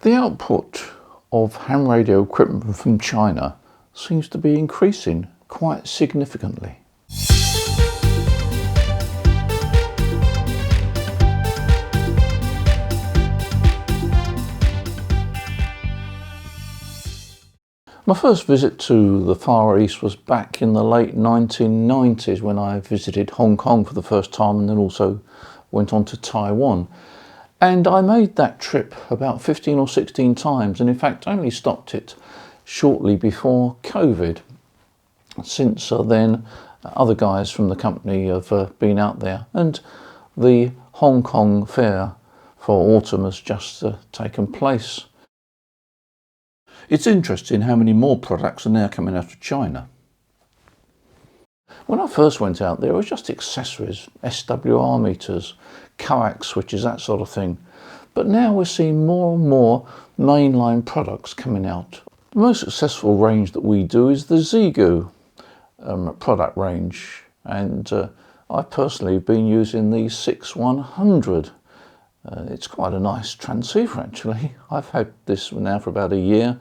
The output of ham radio equipment from China seems to be increasing quite significantly. My first visit to the Far East was back in the late 1990s when I visited Hong Kong for the first time and then also went on to Taiwan. And I made that trip about 15 or 16 times, and in fact only stopped it shortly before COVID. Since then, other guys from the company have been out there, and the Hong Kong fair for autumn has just taken place. It's interesting how many more products are now coming out of China. When I first went out there, it was just accessories, SWR meters, coax switches, that sort of thing. But now we're seeing more and more mainline products coming out. The most successful range that we do is the Xiegu product range, and I personally have been using the 6100. It's quite a nice transceiver actually. I've had this now for about a year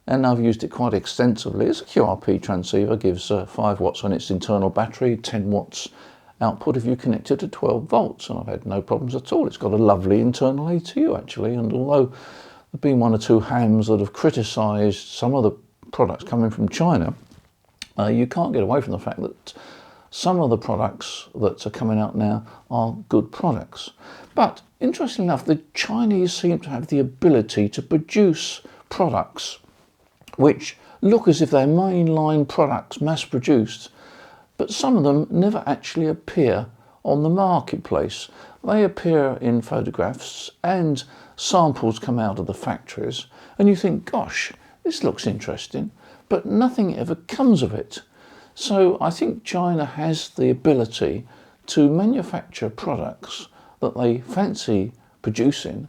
and I've used it quite extensively. It's a QRP transceiver, gives 5 watts on its internal battery, 10 watts output if you connect it to 12 volts, and I've had no problems at all. It's got a lovely internal ATU actually, and although there have been 1 or 2 hams that have criticised some of the products coming from China, you can't get away from the fact that some of the products that are coming out now are good products. But interestingly enough, the Chinese seem to have the ability to produce products which look as if they're mainline products, mass produced, but some of them never actually appear on the marketplace. They appear in photographs and samples come out of the factories and you think, gosh, this looks interesting, but nothing ever comes of it. So I think China has the ability to manufacture products that they fancy producing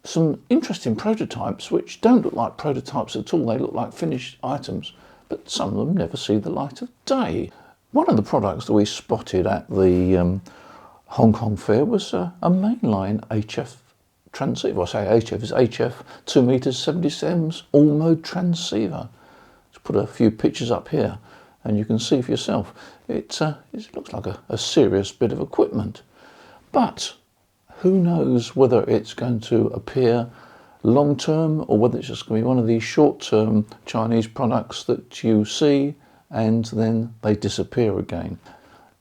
some interesting prototypes which don't look like prototypes at all. They look like finished items, but some of them never see the light of day. One of the products that we spotted at the Hong Kong fair was a mainline HF transceiver. I say HF, it's HF 2 meters 70 sems all mode transceiver. Let's put a few pictures up here and you can see for yourself. It looks like a serious bit of equipment. But who knows whether it's going to appear long term or whether it's just going to be one of these short term Chinese products that you see and then they disappear again.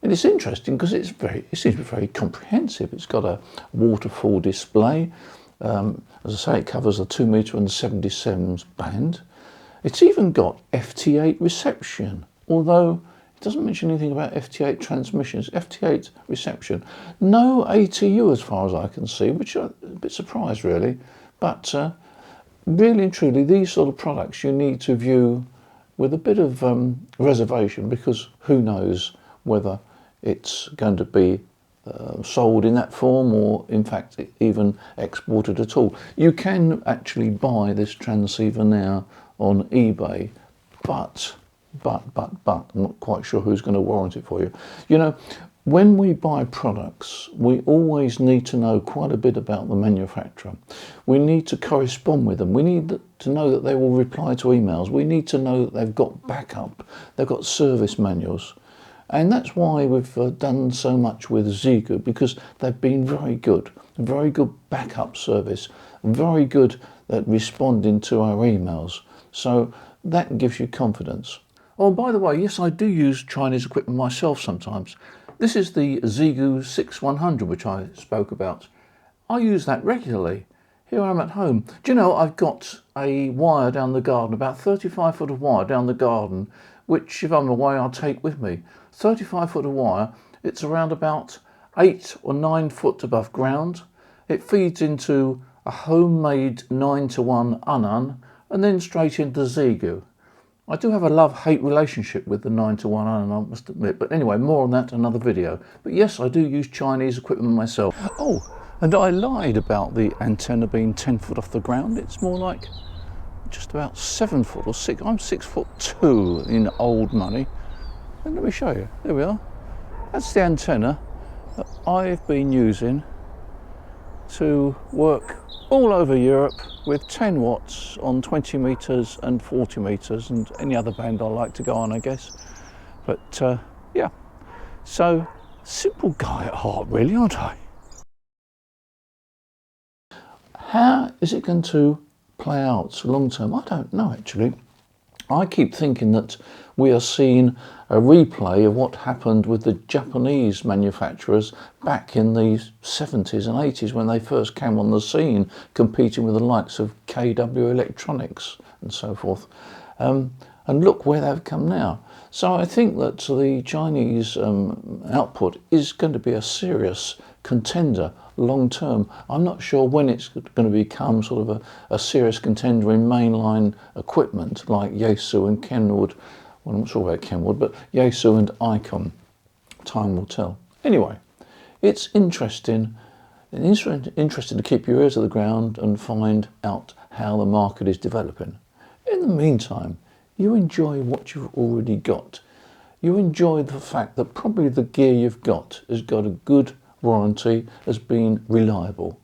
And it's interesting because it seems to be very comprehensive. It's got a waterfall display. As I say, it covers the 2 meter and 70 sems band. It's even got FT8 reception, although it doesn't mention anything about FT8 transmissions. FT8 reception. No ATU as far as I can see, which I'm a bit surprised really. But really and truly, these sort of products you need to view with a bit of reservation, because who knows whether it's going to be sold in that form or in fact even exported at all. You can actually buy this transceiver now on eBay, but I'm not quite sure who's going to warrant it for you. You know, when we buy products, we always need to know quite a bit about the manufacturer. We need to correspond with them. We need to know that they will reply to emails. We need to know that they've got backup, they've got service manuals. And that's why we've done so much with Xiegu, because they've been very good backup service, very good at responding to our emails. So that gives you confidence. Oh, by the way, yes, I do use Chinese equipment myself sometimes. This is the Xiegu 6100, which I spoke about. I use that regularly. Here I am at home. Do you know, I've got a wire down the garden, about 35 foot of wire down the garden, which if I'm away, I'll take with me. 35 foot of wire, it's around about 8 or 9 foot above ground. It feeds into a homemade 9-to-1 Unan and then straight into Xiegu. I do have a love-hate relationship with the 9-to-1 Unan, I must admit, but anyway, more on that another video. But yes, I do use Chinese equipment myself. Oh, and I lied about the antenna being 10 foot off the ground. It's more like just about 7 foot or 6. I'm 6'2" in old money. And let me show you. There we are. That's the antenna that I've been using to work all over Europe with 10 watts on 20 meters and 40 meters and any other band I like to go on, I guess. But yeah, so simple guy at heart, really, aren't I? How is it going to play out long term? I don't know, actually. I keep thinking that we are seeing a replay of what happened with the Japanese manufacturers back in the 70s and 80s when they first came on the scene, competing with the likes of KW Electronics and so forth. And look where they've come now. So I think that the Chinese output is going to be a serious contender long term. I'm not sure when it's going to become sort of a serious contender in mainline equipment like Yaesu and Kenwood. Well, I'm not sure about Kenwood, but Yaesu and Icon. Time will tell. Anyway, it's interesting to keep your ear to the ground and find out how the market is developing. In the meantime, you enjoy what you've already got. You enjoy the fact that probably the gear you've got has got a good warranty, has been reliable.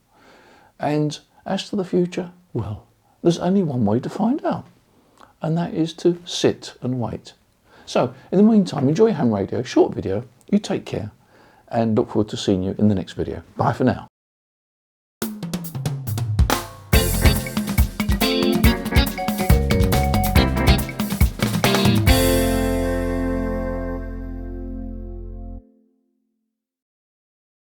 And as to the future, well, there's only one way to find out, and that is to sit and wait. So, in the meantime, enjoy ham radio, short video, you take care, and look forward to seeing you in the next video. Bye for now.